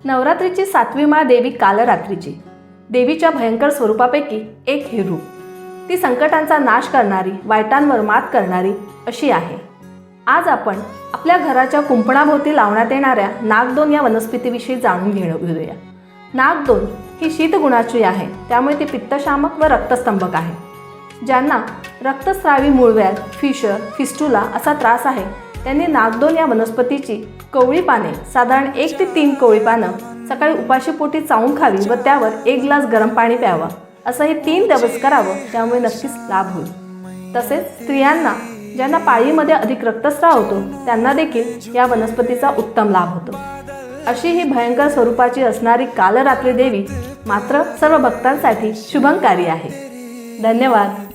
नवरात्रीची 7वी माळ देवी कालरात्रीची. देवीच्या भयंकर स्वरूपापैकी एक हे रूप. ती संकटांचा नाश करणारी, वाईटांवर मात करणारी अशी आहे. आज आपण आपल्या घराच्या कुंपणाभोवती लावण्यात येणाऱ्या नागदोन या वनस्पतीविषयी जाणून घेऊया. नागदोन ही शीतगुणाची आहे, त्यामुळे ती पित्तशामक व रक्तस्तंभक आहे. ज्यांना रक्तस्रावी मूळव्याध, फिशर, फिस्टुला असा त्रास आहे त्यांनी नागदोन या वनस्पतीची कवळी पाने, साधारण 1 ते 3 कवळी पानं सकाळी उपाशीपोटी चावून खावी व त्यावर 1 ग्लास गरम पाणी प्यावं. असं हे 3 दिवस करावं, त्यामुळे नक्कीच लाभ होईल. तसेच स्त्रियांना ज्यांना पाळीमध्ये अधिक रक्तस्राव होतो त्यांना देखील या वनस्पतीचा उत्तम लाभ होतो. अशी ही भयंकर स्वरूपाची असणारी कालरात्री देवी मात्र सर्व भक्तांसाठी शुभंकारी आहे. धन्यवाद.